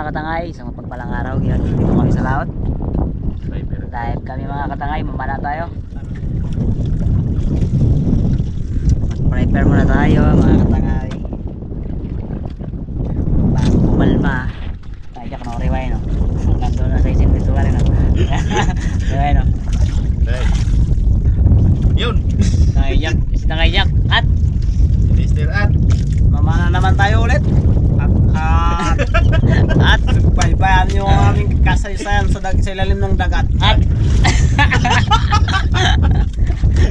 mga katangay, isang mapagpalang araw. Yan, dito kami sa laot. Live kami mga katangay, mamana tayo. Mag-prepare muna tayo mga katangay. Bago kumalma. Tayo dyan ka na rewind, no? Nandun na sa isin visual, no? Rewind, no? Yun! Nangaiyak at Mr. At mamana naman tayo ulit. At baybayan yung aming kasaysayan sa ilalim ng dagat.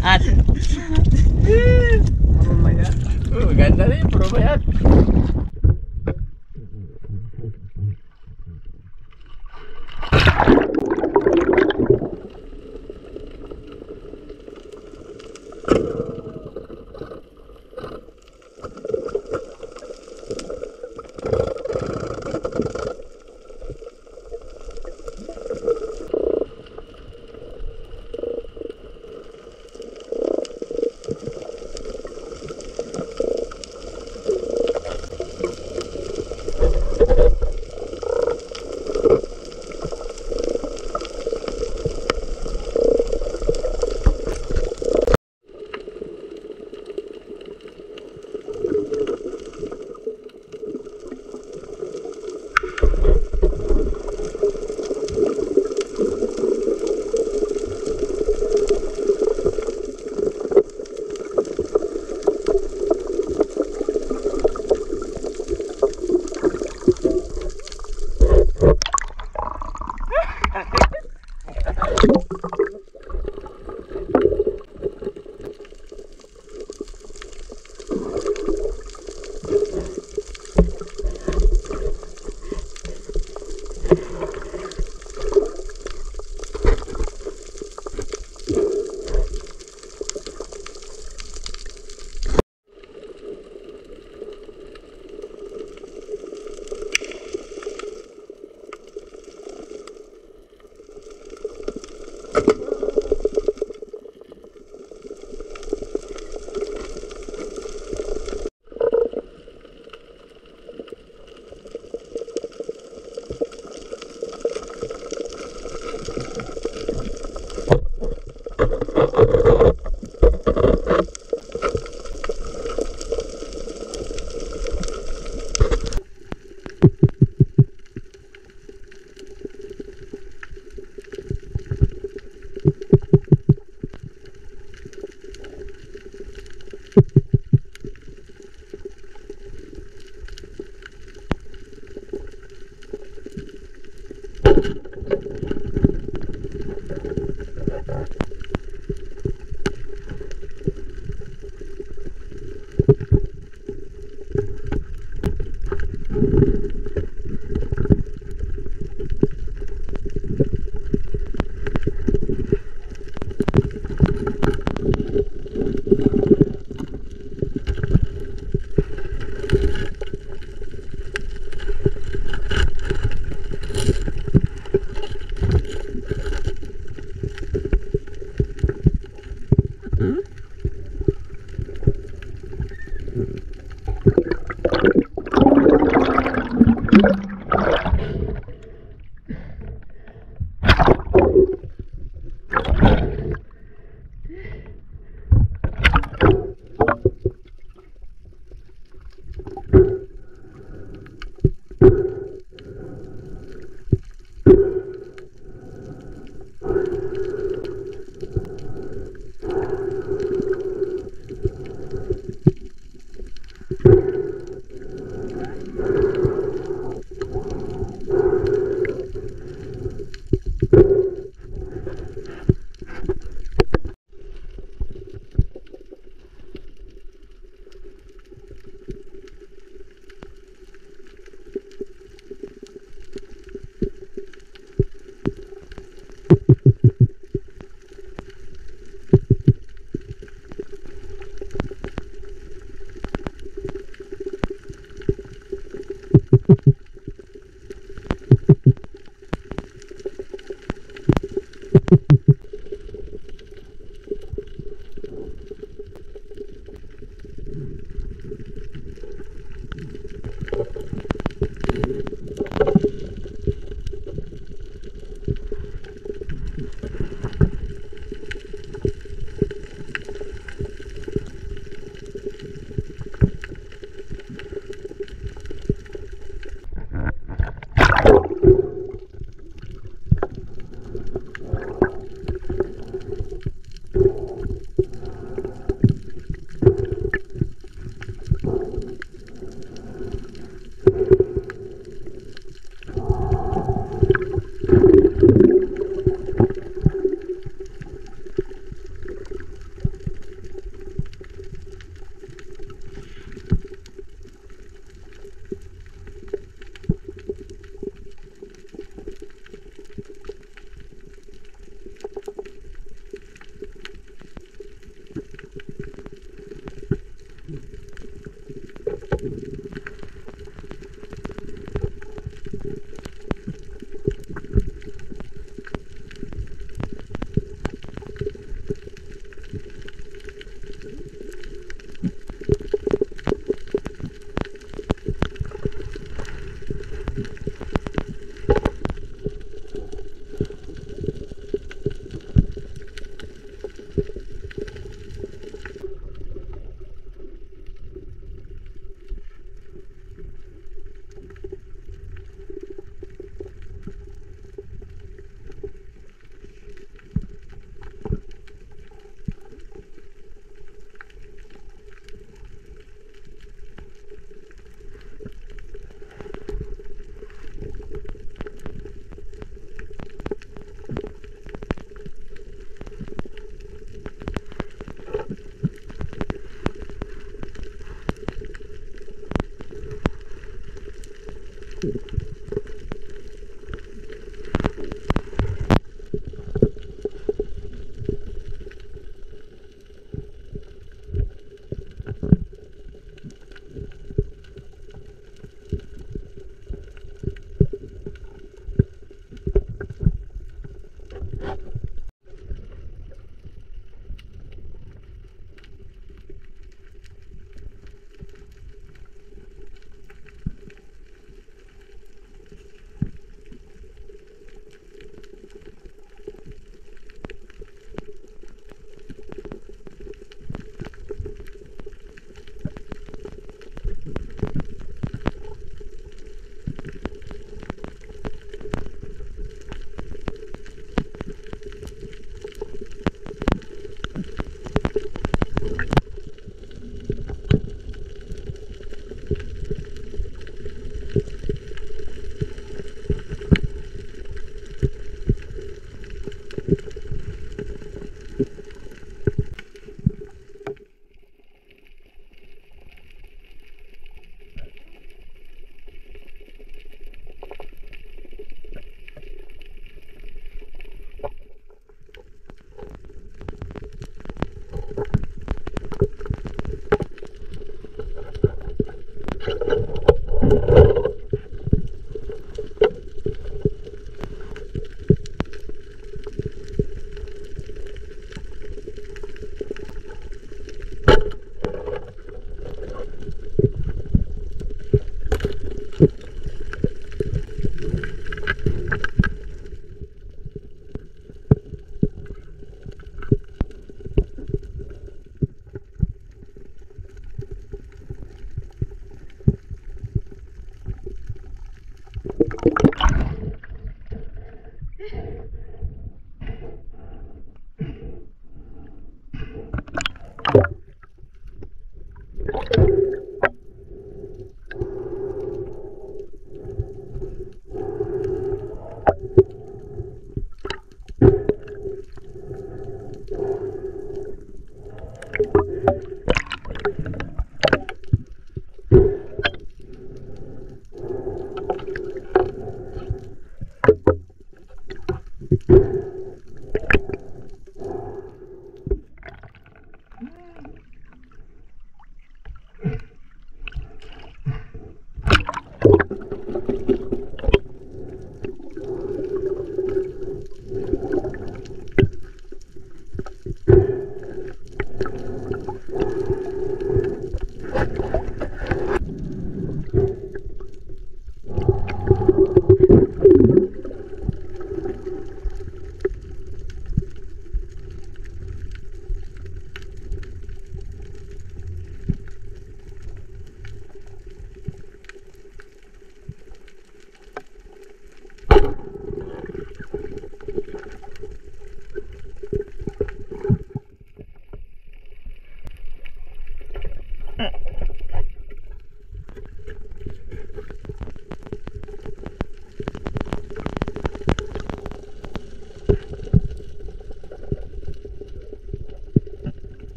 At ganda rin, puro bayat.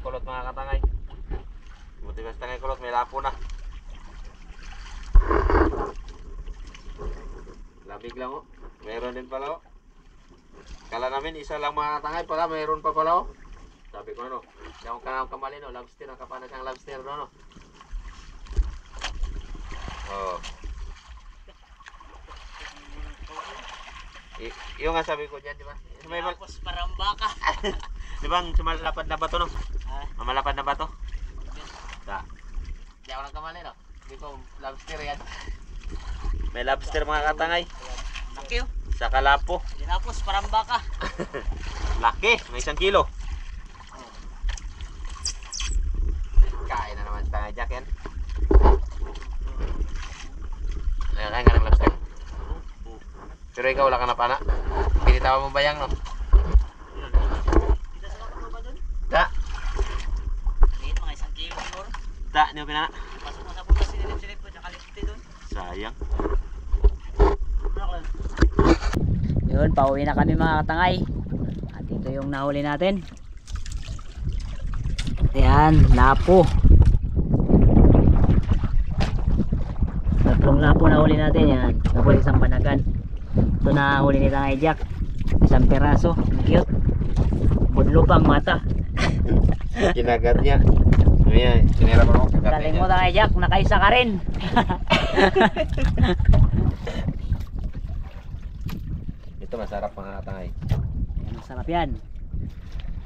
tangay kulot mga katangay. Buti mas tangay kulot, may lapo na. Lamig lang oh. Meron din pala oh. Kala namin isa lang mga katangay, pala mayroon pa pala oh. Sabi ko ano, hindi akong kanang kamali no, lobster, nakapanas ang lobster no. Oh. Yung nga sabi ko dyan, di ba? May Tapos parambaka. di ba ang sumalapad na bato no? Malapad na bato? Da. Hindi ako nagkamali no? Hindi ko lobster yan. May lobster mga katangay. Laki oh. Sa kalapo. Tapos parambaka. Laki, may 1 kilo. Kain na naman sa Jack yan. Kain ka ng lobster. Pero ikaw wala ka na pana. Pinitawa mo bayang no? Da. Liit mga 1 kilo siguro. Da, niyo pinana. Pasok mo sa butas, sinilip-silip ko, tsaka lipiti doon. Sayang. Yun, pauwi na kami mga katangay. At ito yung nahuli natin. Ayan, lapo. Tatlong lapo nahuli natin yan. Nahuli isang panagan. Ito na huli ni Tangay Jack. Isang peraso, cute. Budlo pang mata. Kinagat niya. Ayan, sinira pa ako. Galing mo Tangay Jack, nakaisa ka rin. Ito masarap mga katangay. Ayan, masarap yan.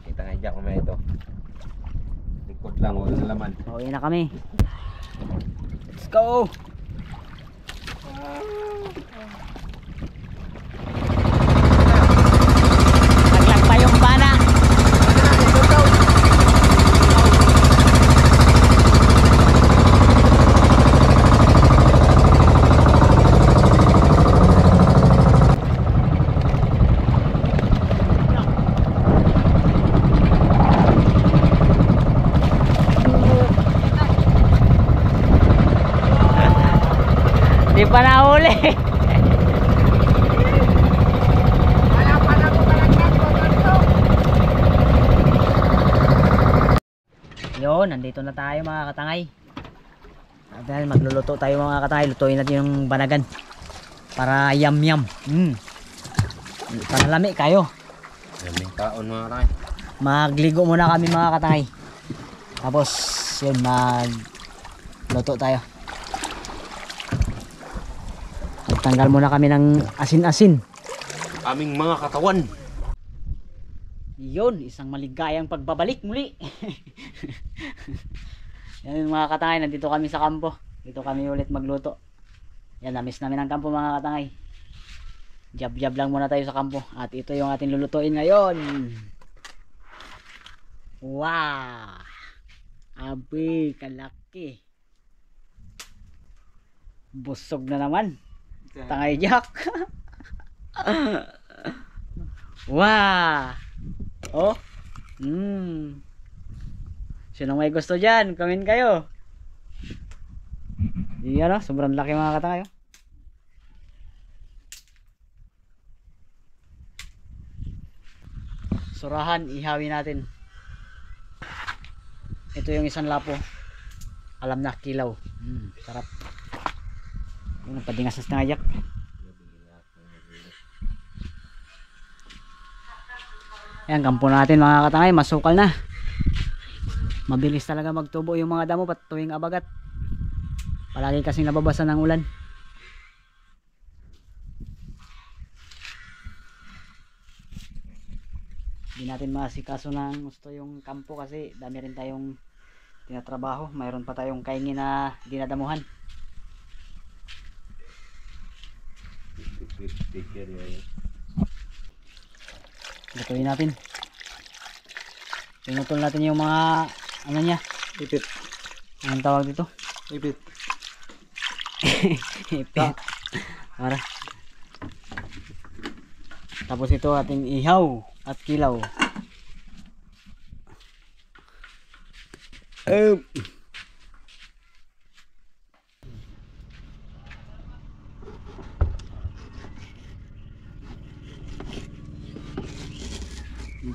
Kita nga Jack mamaya ito. Likod lang, wala na laman. Pauwi na kami. Let's go! Naglag pa yung bana. Di pa nahuli. Yun, nandito na tayo mga katangay. At dahil magluluto tayo mga katangay, lutuin natin yung banagan para yum yum. Panalami kayo. Daming taon mga katangay. Magligo muna kami mga katangay. Tapos yun, magluto tayo. Tanggal muna kami ng asin-asin. Aming mga katawan. Yun, isang maligayang pagbabalik muli. Yan mga katangay, nandito kami sa kampo. Dito kami ulit magluto. Yan, namiss namin ang kampo mga katangay. Jab-jab lang muna tayo sa kampo. At ito yung ating lulutuin ngayon. Wow! Abi, kalaki. Busog na naman. Tangay Jack. Wow. Oh. Sino may gusto dyan? Comment kayo. Iyan o, sobrang laki mga katangay. Surahan, ihawin natin. Ito yung isang lapo. Alam na, kilaw. Sarap. Yung padingas na Tangay Jack. Ayan, kampo natin mga katangay, masukal na. Mabilis talaga magtubo yung mga damo pat tuwing abagat. Palagi kasing nababasa ng ulan. Hindi natin masikaso ng gusto yung kampo kasi dami rin tayong tinatrabaho. Mayroon pa tayong kaingin na dinadamuhan. Lutuin natin. Pinutol natin yung mga ano niya, ipit. Anong tawag dito? Ipit. Ipit. Para. Tapos ito ating ihaw at kilaw.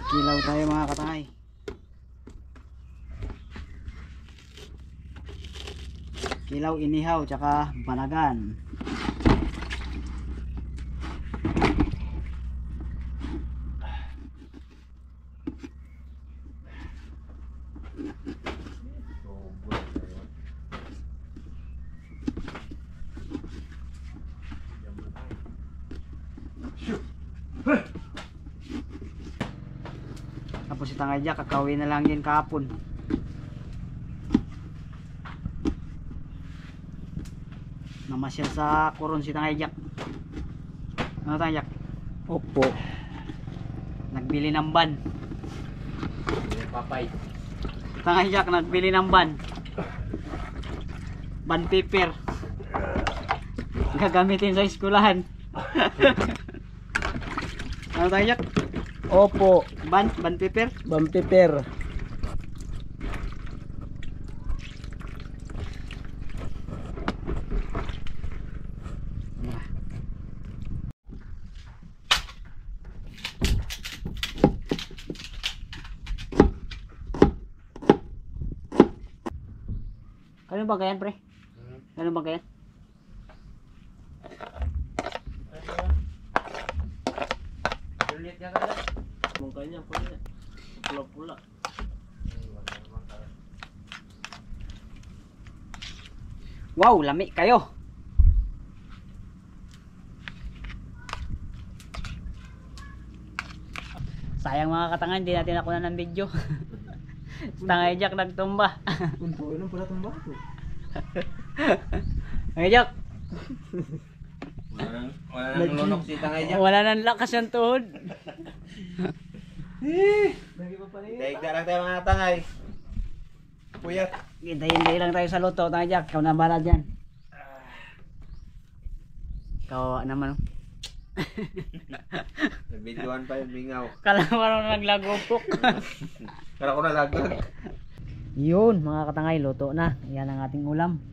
Kilaw tayo mga katangay. Kilaw, inihaw, tsaka banagan. Tapos si Tangay Jack, kakawin na lang din kahapon. Namasyal sa Coron si Tangay Jack. Ano Tangay Jack? Opo. Nagbili ng ban. Papay. Tangay Jack, nagbili ng ban. Ban paper. Gagamitin sa eskulahan. Ano Tangay Jack? Opo. Ban paper? Bampiper. Ano ba ganyan pre? Ano ba ganyan? Ulit ka kada. Mukanya pula. Pula-pula. Wow, lami kayo. Sayang mga katangan, hindi natin nakuha ng video. Tangay Jack nagtumba. Unpo, ilan pala itong bato? Tangay Jack, Wala nang lunok si Tangay Jack. wala nang lakas yung tuhod. Daigda lang tayo mga tangay. Puyat. Hintayin lang tayo sa luto, Tangay Jack. Ikaw na bala dyan. Kawawa naman. Oh. Nabidyoan pa yung mingaw. Kala mo na naglagupok. Kala ko nalaglag. Yun mga katangay, luto na. Yan ang ating ulam.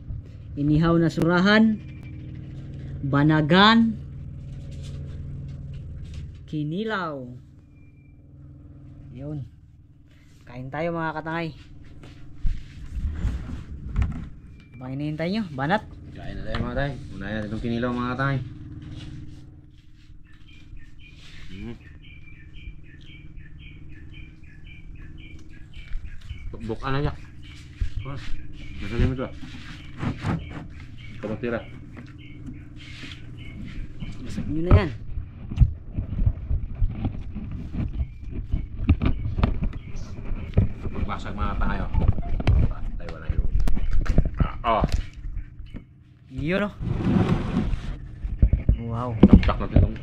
Inihaw na surahan, banagan, kinilaw. Yun. Kain tayo mga katangay. Bang hinihintay nyo? Banat? Kain na tayo mga tay. Unahin natin itong kinilaw mga tay. Buka na Jack. Masalim ito. Ikaw magtira. Masag nyo na yan. Magbasag mga tayo. Tayo na yun. Oh. Yun o. Wow. Taptak natin itong.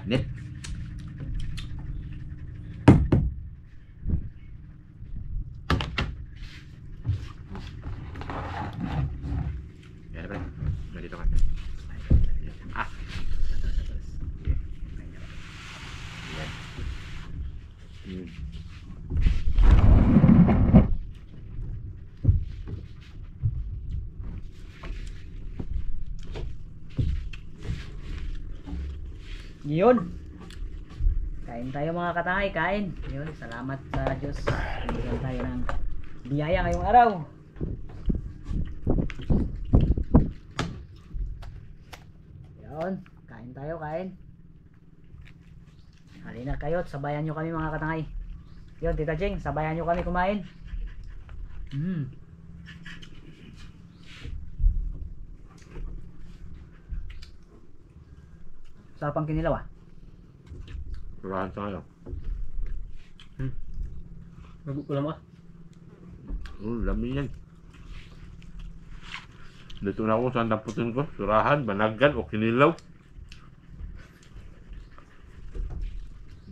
Net. Ya, pre. Ganito ka. Ah. Yan. Yun. Kain tayo mga katangay, kain. Yun, salamat sa Diyos. Bigyan tayo ng biyaya ngayong araw. Yun, kain tayo, kain. Halina kayo at sabayan nyo kami mga katangay. Yun, Tita Jing, sabayan nyo kami kumain. Sarap ang kinilaw ah. Surahan sa ngayon. Nagukulam ka? Lami yan. Dito na ako saan damputin ko. Surahan, banagan o kinilaw.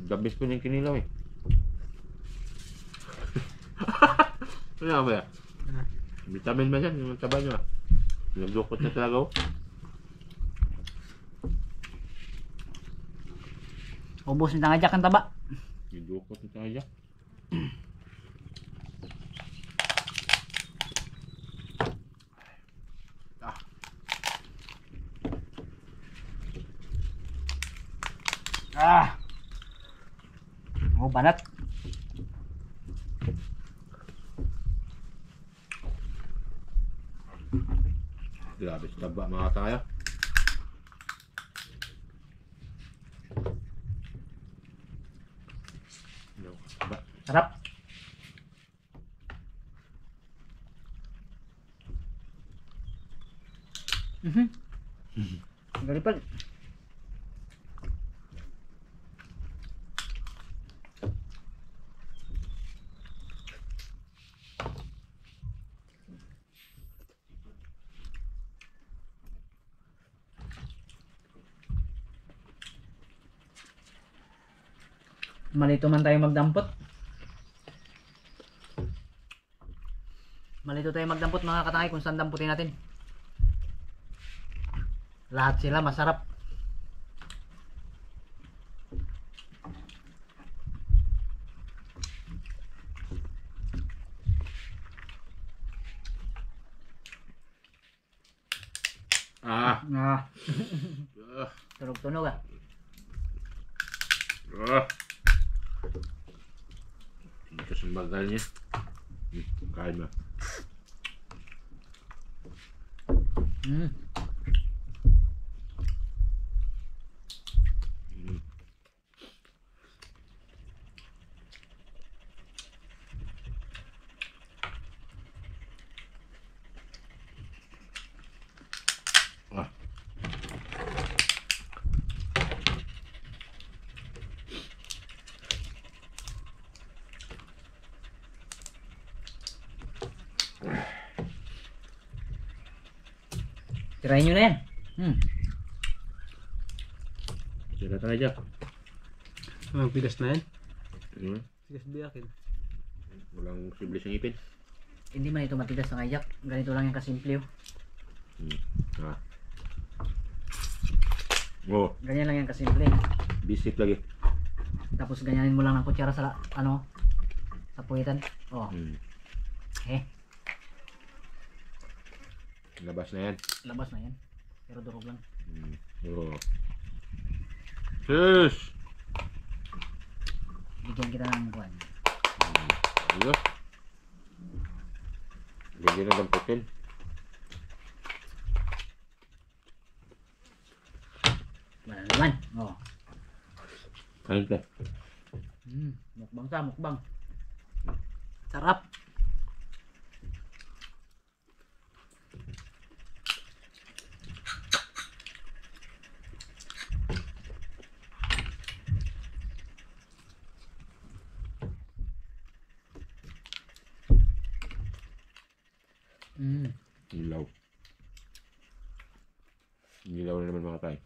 Gabis ko yung kinilaw eh. Ano ba yan? Vitamin ba yan? Yung taba nyo ah. Nagdukot na talaga oh. Ubos ni Tangay Jack ang taba. Nagdukot na talaga. Oh, banat. Grabe sa taba mga tayo. Sarap. Galipad. Malito man tayo magdampot. Malito tayo magdampot mga katangay kung saan damputin natin. Lahat sila masarap. Ah. Tunog-tunog ah. Tigas ang bagal niya. Kain ba? Tirahin nyo na yan. Tira tayo dyan. Ang pigas na yan? Pigas biyakin. Walang posible sa ngipin. Hindi man ito matigas na kayak. Ganito lang yung kasimple. Oh, Ganyan lang yung kasimple. bisit lagi. Tapos ganyanin mo lang ng kutsara sa sa puwitan. Oh. Labas na yan. Labas na yan. Pero durog lang. Oh. Sus! Bigyan kita ng buwan. Ayos. Bigyan na damputin. Wala naman. Oh. Ano ito? Mukbang sa mukbang. Sarap. Ilaw. Ilaw na naman mga tayo.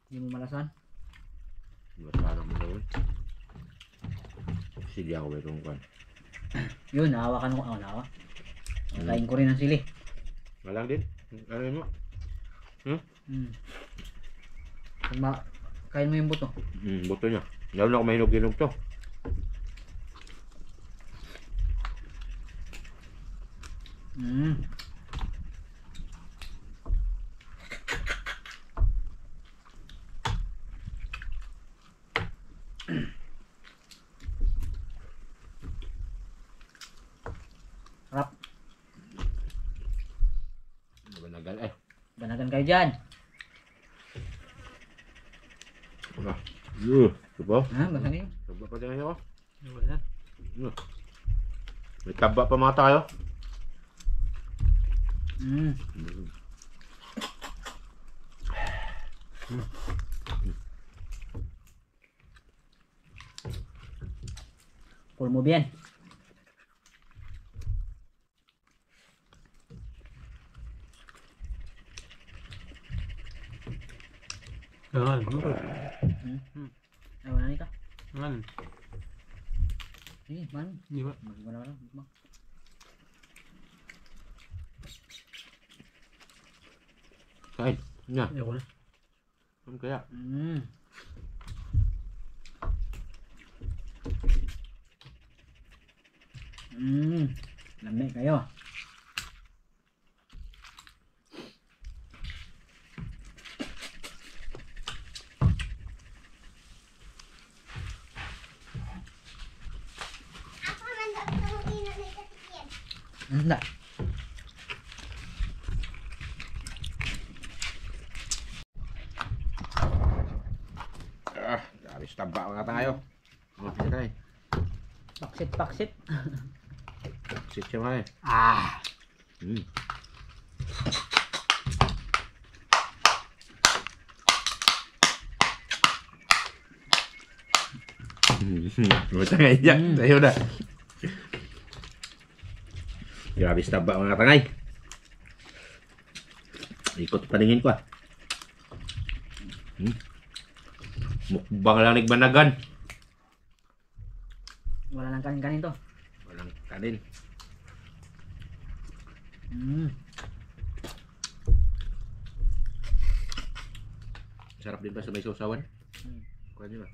Hindi mo malasan? Masarap mo naman. Sige ako mayroong kan. Yun, nahawakan ko. Nahawa. Kain ko rin ang sili. Malang din. Ano mo? Kain mo yung buto. Buto niya. Lalo na kung may hinog-hinog to. Sarap. Banagan Banagan kayo dyan. Ito ba? Basta niyo. Taba pa din ako. Wala. May taba pa mga tayo. Cool mo bien. Yan. Ay, wala ni ka. Yan. Sige, man. Di ba? Magiging lang. Kain. Nya. Ayoko na. Ano kaya? Lamig kayo. Hindi. Habis taba mga tayo. Okay. Paksit. Sit siya mga Ah. Basta nga iyak. Tayo na. Grabe taba mga tangay. Ikot paningin ko ah. Mukbang lang nagbanagan. Wala nang kanin-kanin to. Walang kanin. Sarap din ba sa may sausawan? Kuha nyo ba?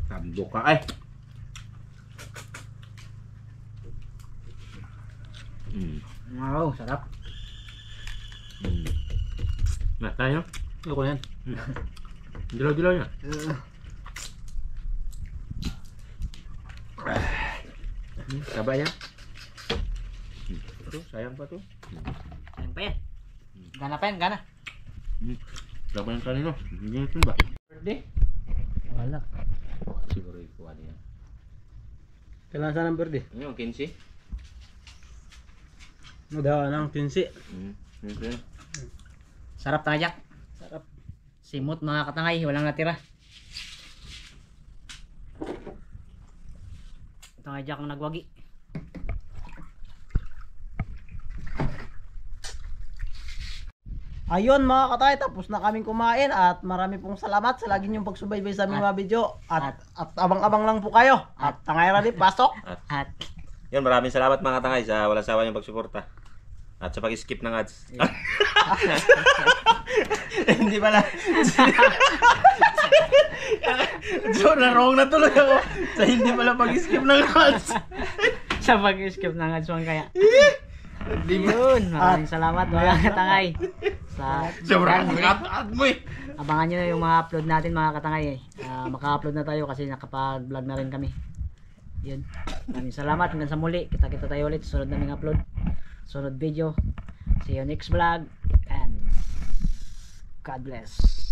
Tambok ka ay. Wow, sarap. Nah, tayo. Ako na yan. Dilaw-dilaw niya. Taba yan. Ito, sayang pa to. Sayang pa yan. Gana pa yan, gana. Taba yung kanino. Hindi nyo ba? Birthday? Wala. Siguro ikuha niya. Kailangan sa number di. Ano yung 15? Madawa ng 15. Sarap tangay, Jack. Sarap. Simot mga katangay, walang natira. Tangay Jack ang nagwagi. Ayun mga katay, tapos na kaming kumain at marami pong salamat sa lagi niyong pagsubaybay sa aming mga video at abang-abang lang po kayo at tangay radi pasok at Yan, maraming salamat mga tangay sa walang sawa niyong pagsuporta. At sa pag-skip ng ads. Hindi pala. So, na-wrong na tuloy ako. Sa hindi pala pag-skip ng ads. sa pag-skip ng adswan kaya. Yun, maraming salamat mga katangay. Sobrang ad mo eh. Abangan nyo na yung mga upload natin mga katangay eh. Maka-upload na tayo kasi nakapag-vlog na rin kami. Yun. Maraming salamat. Hanggang sa muli. Kita-kita tayo ulit. Sunod naming upload. Sunod video. See you next vlog. And God bless.